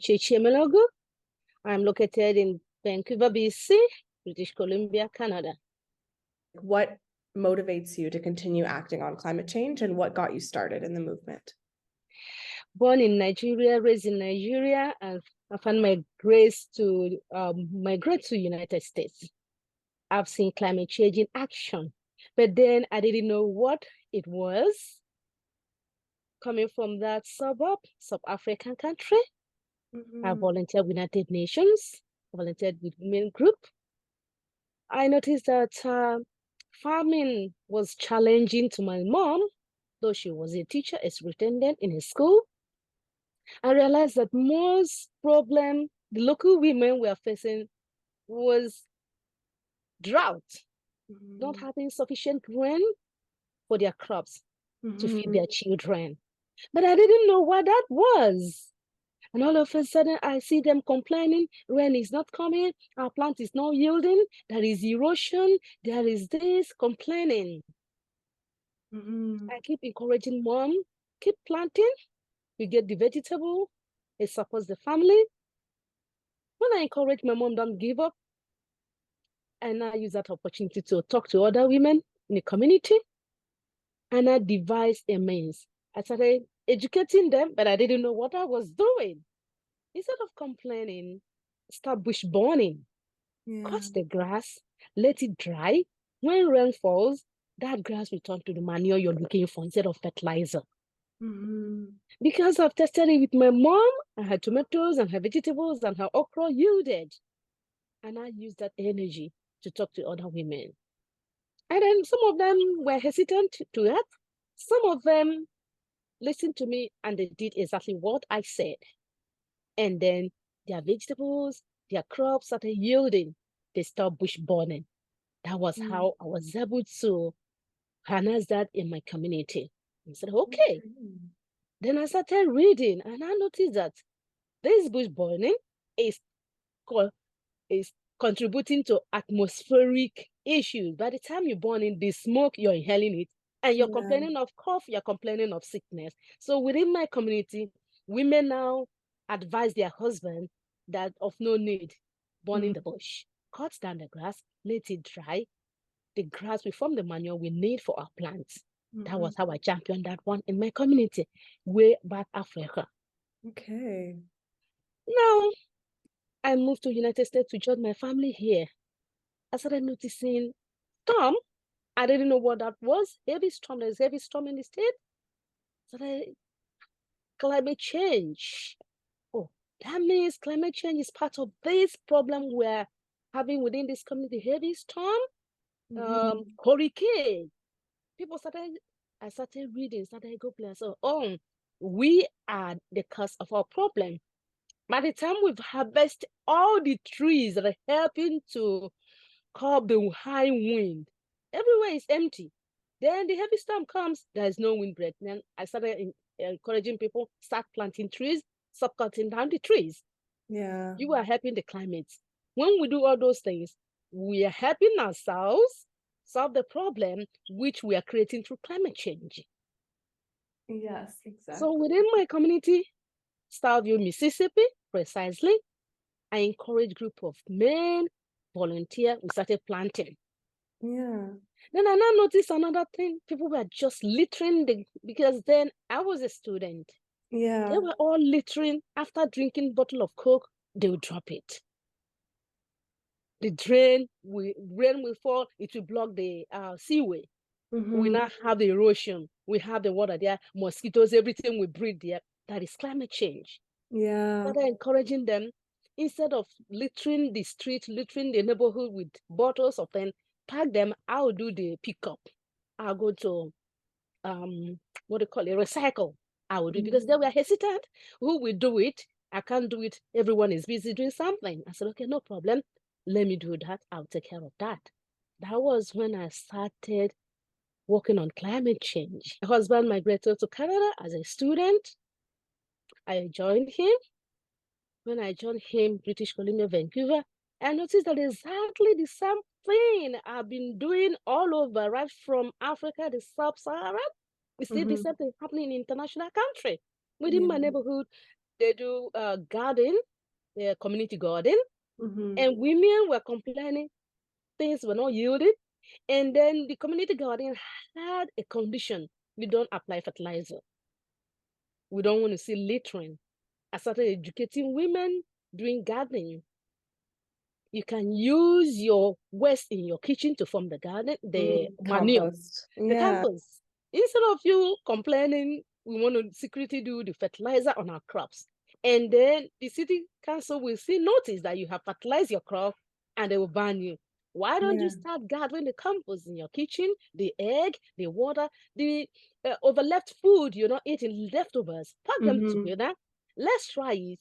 Uchechi, Emelogu. I'm located in Vancouver, BC, British Columbia, Canada. What motivates you to continue acting on climate change, and what got you started in the movement? Born in Nigeria, raised in Nigeria, and I found my grace to migrate to United States. I've seen climate change in action, but then I didn't know what it was. Coming from that South African country, I volunteered with United Nations, volunteered with women group. I noticed that farming was challenging to my mom, though she was a teacher, a superintendent in a school. I realized that most problem the local women were facing was drought, not having sufficient rain for their crops to feed their children. But I didn't know what that was. And all of a sudden, I see them complaining, rain is not coming, our plant is not yielding, there is erosion, there is this, complaining. I keep encouraging mom, keep planting, you get the vegetable, it supports the family. When I encourage my mom, don't give up, and I use that opportunity to talk to other women in the community, and I devised a means. I started educating them, but I didn't know what I was doing. Instead of complaining, start bush burning. Cut the grass, let it dry. When rain falls, that grass will turn to the manure you're looking for instead of fertilizer. Because I've tested it with my mom, and her tomatoes and her vegetables and her okra yielded. And I used that energy to talk to other women. And then some of them were hesitant to act. Some of them listened to me and they did exactly what I said. And then their vegetables, their crops started yielding. They stopped bush burning. That was how I was able to harness that in my community. I said, okay. Then I started reading and I noticed that this bush burning is contributing to atmospheric issues. By the time you burn in the smoke, you're inhaling it. And you're complaining of cough, you're complaining of sickness. So within my community, women now advise their husband that of no need burning the bush. Cut down the grass, let it dry. The grass will form the manure we need for our plants. That was how I championed that one in my community, way back Africa. Okay. Now, I moved to United States to join my family here. I started noticing storm. I didn't know what that was. Heavy storm. There's heavy storm in the state. So climate change. Oh, that means climate change is part of this problem we're having within this community. Heavy storm, hurricane. I started reading, started Googling. So, we are the cause of our problem. By the time we've harvested all the trees that are helping to curb the high wind, everywhere is empty. Then the heavy storm comes, there is no windbreak. Then I started encouraging people, start planting trees, stop cutting down the trees. Yeah. You are helping the climate. When we do all those things, we are helping ourselves solve the problem which we are creating through climate change. Yes, exactly. So within my community, Starville, Mississippi, precisely, I encourage group of men, volunteer, we started planting. Yeah. Then I now noticed another thing. People were just littering because then I was a student. Yeah. They were all littering. After drinking bottle of Coke, they would drop it. The rain will fall, it will block the seaway. We now have the erosion. We have the water there, mosquitoes, everything we breathe there. That is climate change. Yeah. Started encouraging them, instead of littering the street, littering the neighborhood with bottles of them, pack them. I'll do the pickup. I'll go to recycle. I will do it because they were hesitant. Who will do it? I can't do it. Everyone is busy doing something. I said, okay, no problem. Let me do that. I'll take care of that. That was when I started working on climate change. My husband migrated to Canada as a student. I joined him. When I joined him, British Columbia, Vancouver, I noticed that exactly the same thing I've been doing all over, right from Africa, the Sub-Saharan. We see the same thing happening in international country. Within my neighborhood, they do garden, community garden, Mhm. and women were complaining things were not yielded. And then the community garden had a condition: we don't apply fertilizer. We don't want to see littering. I started educating women doing gardening. You can use your waste in your kitchen to form the garden, the manure, Compost. the Yeah. compost. Instead of you complaining, we want to secretly do the fertilizer on our crops. And then the city council will see notice that you have fertilized your crop and they will ban you. Why don't you Yeah. start gathering the compost in your kitchen, the egg, the water, the overleft food you're not eating, leftovers, pack them Mhm. together. Let's try it.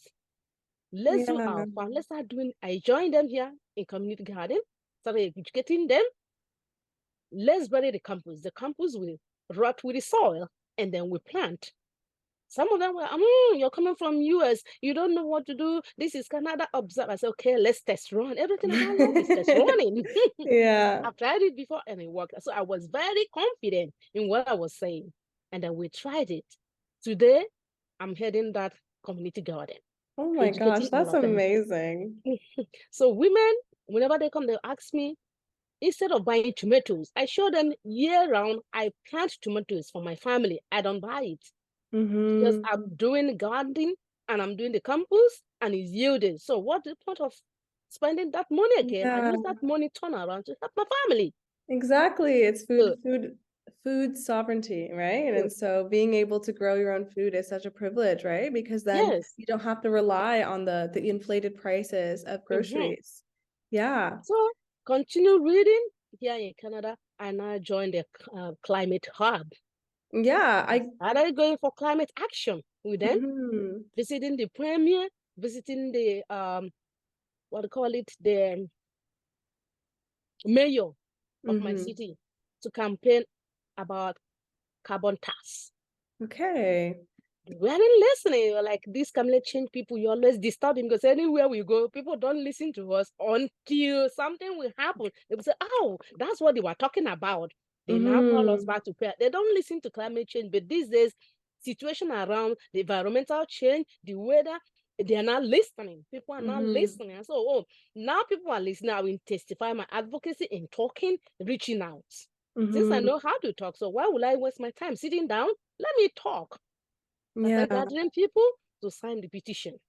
Let's do Yeah. our farm. Let's start doing. I joined them here in community garden, started educating them. Let's bury the compost. The compost will rot with the soil, and then we plant. Some of them were, you're coming from US. You don't know what to do. This is Canada. Observe. I said, okay, let's test run. Everything about life is test running. Yeah. I've tried it before and it worked. So I was very confident in what I was saying. And then we tried it. Today, I'm heading that community garden, Oh my gosh, educating all that's of them. amazing. So women, whenever they come, they ask me, instead of buying tomatoes, I show them year round, I plant tomatoes for my family. I don't buy it because Mm-hmm. I'm doing gardening and I'm doing the compost and it's yielding. So what's the point of spending that money again? I Yeah, use that money turn around to help my family. exactly. It's So, food sovereignty, right? so And so being able to grow your own food is such a privilege, right? Because then yes. you don't have to rely on the inflated prices of Mhm. groceries. Yeah. So continue reading here in Canada. I now joined the climate hub. Yeah, I started going for climate action with them, mhm. visiting the premier, visiting the what do you call it, the mayor of my Mhm. city to campaign about carbon tax. Okay. We weren't listening. We're like, these climate change people, you always disturb them because anywhere we go, people don't listen to us until something will happen. They will say, oh, that's what they were talking about. They now call us Mhm. back to prayer. They don't listen to climate change, but these days, situation around the environmental change, the weather, they are not listening. People are not Mhm. listening. So, oh, now people are listening. I will intensify my advocacy in talking, reaching out. Since I Mhm. know how to talk, so why would I waste my time sitting down? Let me talk. Started Yeah. gathering people to sign the petition.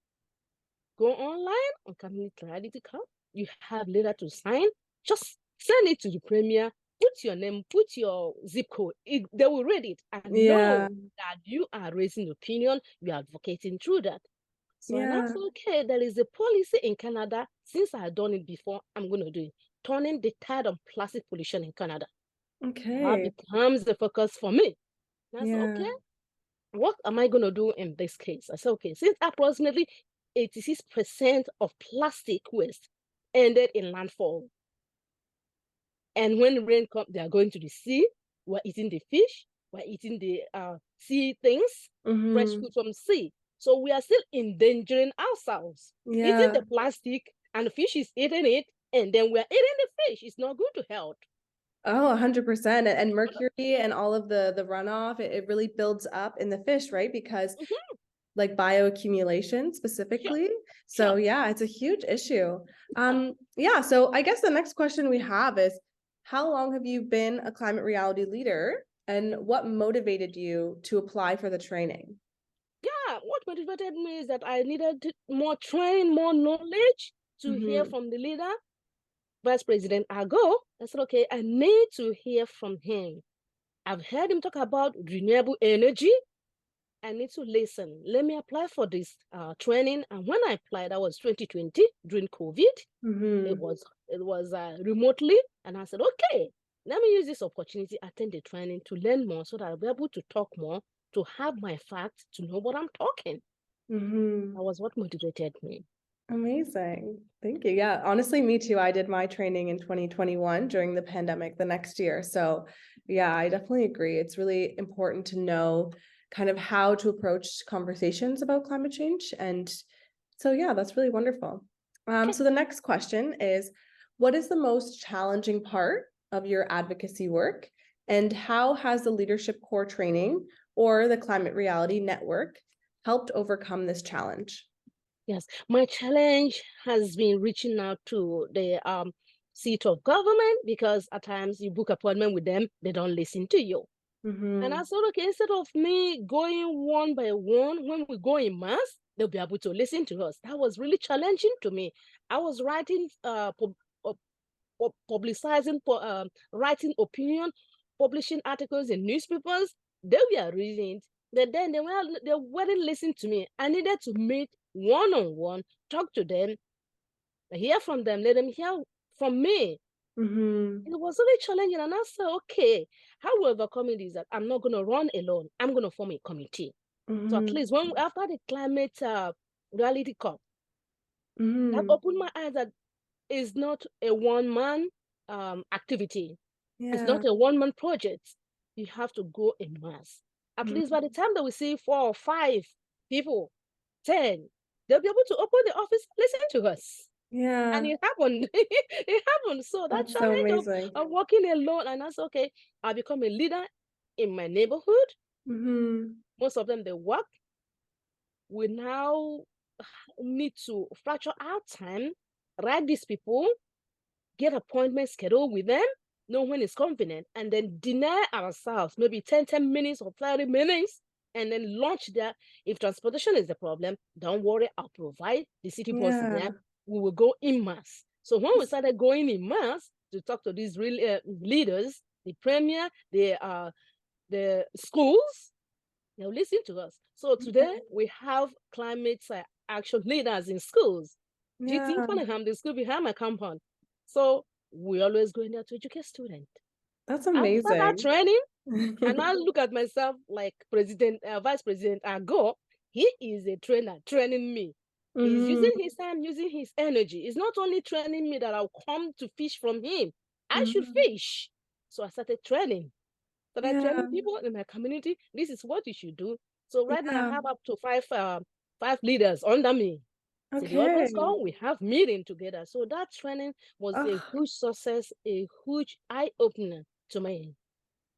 Go online on Community Reality Corp. You have letter to sign. Just send it to the premier. Put your name, put your zip code. They will read it and Yeah. know that you are raising opinion. You are advocating through that. So I now Yeah. say, okay, there is a policy in Canada. Since I've done it before, I'm going to do it. Turning the tide on plastic pollution in Canada. That Okay. becomes the focus for me. And I said, Yeah. okay, what am I going to do in this case? I said, okay, since approximately 86% of plastic waste ended in landfall, and when rain comes, they are going to the sea, we're eating the fish, we're eating the sea things, fresh Mhm. food from sea. So we are still endangering ourselves, eating Yeah. the plastic, and the fish is eating it, and then we're eating the fish. It's not good to health. Oh, 100%. And mercury and all of the runoff, it really builds up in the fish, right? Because Mhm. like bioaccumulation Sure, specifically. So sure. yeah, it's a huge issue. Yeah, so I guess the next question we have is, how long have you been a climate reality leader and what motivated you to apply for the training? Yeah, what motivated me is that I needed more training, more knowledge to hear Mm-hmm. from the leader, Vice President Ago. I said, okay, I need to hear from him. I've heard him talk about renewable energy. I need to listen. Let me apply for this training. And when I applied, that was 2020 during COVID. It Mm-hmm. was remotely, and I said, okay, let me use this opportunity, attend the training to learn more, so that I'll be able to talk more, to have my facts, to know what I'm talking. Mm-hmm. That was what motivated me. Amazing. Thank you. Yeah, honestly, me too. I did my training in 2021 during the pandemic the next year. So, yeah, I definitely agree. It's really important to know kind of how to approach conversations about climate change. And so, yeah, that's really wonderful. Okay. So the next question is, what is the most challenging part of your advocacy work? And how has the Leadership Core training or the Climate Reality Network helped overcome this challenge? Yes, my challenge has been reaching out to the seat of government, because at times you book appointment with them, they don't listen to you. And I said, okay, instead of me going one by one, when we go in mass, they'll be able to listen to us. That was really challenging to me. I was writing, publicizing, writing opinion, publishing articles in newspapers. They were reading it, but then they weren't listening to me. I needed to meet one-on-one, talk to them, hear from them, let them hear from me. Mm-hmm. It was really challenging, and I said, okay, how we overcome it is that I'm not going to run alone. I'm going to form a committee. So at Mm-hmm. least after the climate reality Corp, that Mm-hmm. opened my eyes that it's not a one-man activity. It's Yeah. not a one-man project. You have to go in mass. At least by the time that we see 4 or 5 people, 10, they'll be able to open the office, listen to us. And Yeah. it happened. It happened. So that That's so challenge amazing. of working alone, and that's okay. I become a leader in my neighborhood. Mm-hmm. Most of them, they work. We now need to fracture our time, write these people, get appointments scheduled with them, know when it's convenient, and then deny ourselves maybe 10 minutes or 30 minutes, and then launch there. If transportation is the problem, don't worry, I'll provide the city bus Yeah. there. We will go in mass. So when we started going in mass to talk to these real leaders, the premier, the schools, they'll listen to us. So today we have climate action leaders in schools. GT in Yeah. Cunningham, the school behind my compound. So we always go in there to educate students. That's After that amazing. training, and I look at myself like Vice President Ago. He is a trainer training me. He's using Mm-hmm. his time, using his energy. It's not only training me that I'll come to fish from him. I should Mm-hmm. fish. So I started training. Started Yeah. training people in my community. This is what you should do. So right now I Yeah. have up to five leaders under me. So they always Okay. come, we have meeting together. So that training was a Oh, huge success, a huge eye-opener to me.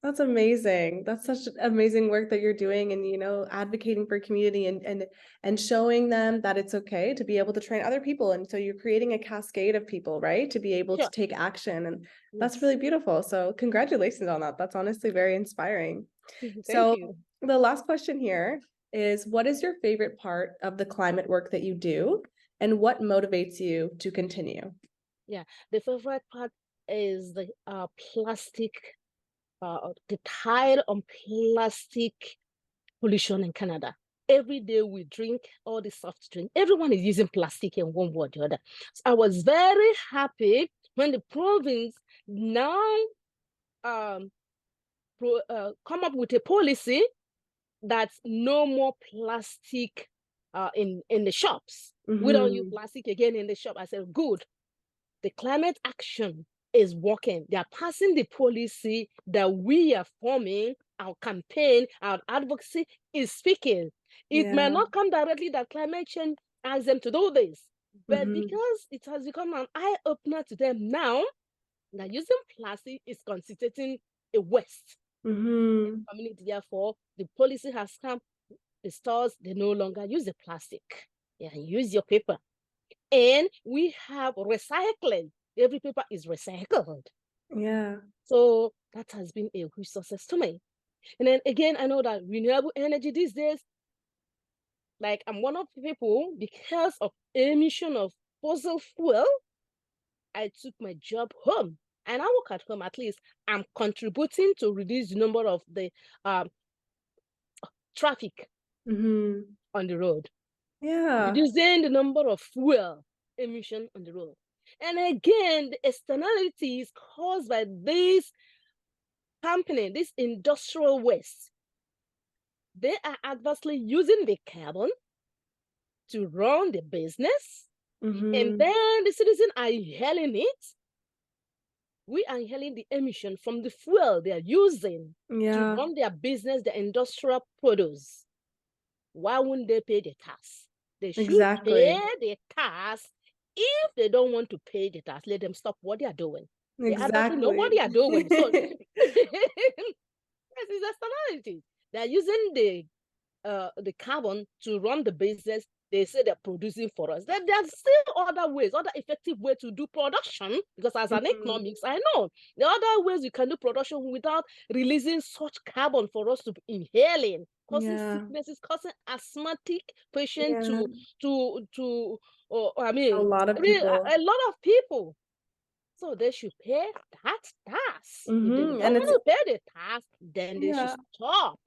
that's amazing. That's such amazing work that you're doing and advocating for community and showing them that it's okay to be able to train other people. And so you're creating a cascade of people, right? To be able to Sure. take action. And that's Yes. really beautiful. So congratulations on that. That's honestly very inspiring. Thank So you. the last question here is, what is your favorite part of the climate work that you do? And what motivates you to continue? Yeah. The favorite part is the tide on plastic pollution in Canada. Every day we drink all the soft drink. Everyone is using plastic in one way or the other. So I was very happy when the province now come up with a policy that's no more plastic in the shops. We don't use Mm-hmm. plastic again in the shop. I said, good. The climate action is working. They are passing the policy that we are forming. Our campaign, our advocacy is speaking. It may Yeah. not come directly that climate change asks them to do this, but Mm-hmm. because it has become an eye opener to them now that using plastic is constituting a waste in Mm-hmm. the community. Therefore, the policy has come. The stores, they no longer use the plastic. Yeah, use your paper. And we have recycling. Every paper is recycled. Yeah. So that has been a huge success to me. And then again, I know that renewable energy these days, like I'm one of the people, because of emission of fossil fuel, I took my job home. And I work at home, at least I'm contributing to reduce the number of the traffic Mm-hmm. on the road, Yeah. reducing the number of fuel emission on the road. And again, the externalities caused by this company, this industrial waste, they are adversely using the carbon to run the business. And Mm-hmm. then the citizens are inhaling it. We are inhaling the emission from the fuel they are using to Yeah. run their business, the industrial produce. Why wouldn't they pay the tax? They should pay Exactly. the tax. If they don't want to pay the tax, let them stop what they are doing. They adversely know what Exactly. they are doing. So yes, it's externalities. They are using the the carbon to run the business they say they're producing for us. Then there's still other ways, other effective way to do production, because as an economics, I know there are other ways you can do production without releasing such carbon for us to be inhaling, causing sicknesses, causing asthmatic patient to I A mean, lot of people. a lot of people. So they should pay that tax. If they don't And want to pay the tax, then they should stop.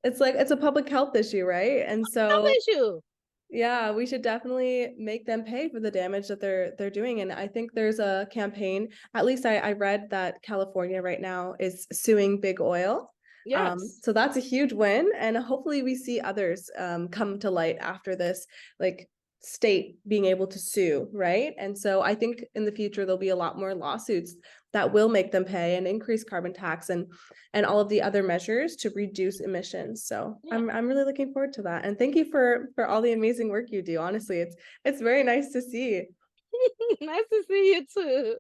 It's like, it's a public health issue, right? And so issue. yeah, we should definitely make them pay for the damage that they're doing. And I think there's a campaign, at least I read that California right now is suing big oil. Yes. So that's a huge win. And hopefully we see others come to light after this, like state being able to sue, right? And so I think in the future there'll be a lot more lawsuits that will make them pay and increase carbon tax and all of the other measures to reduce emissions. So I'm really looking forward to that. And thank you for all the amazing work you do. Honestly, it's very nice to see. Nice to see you too.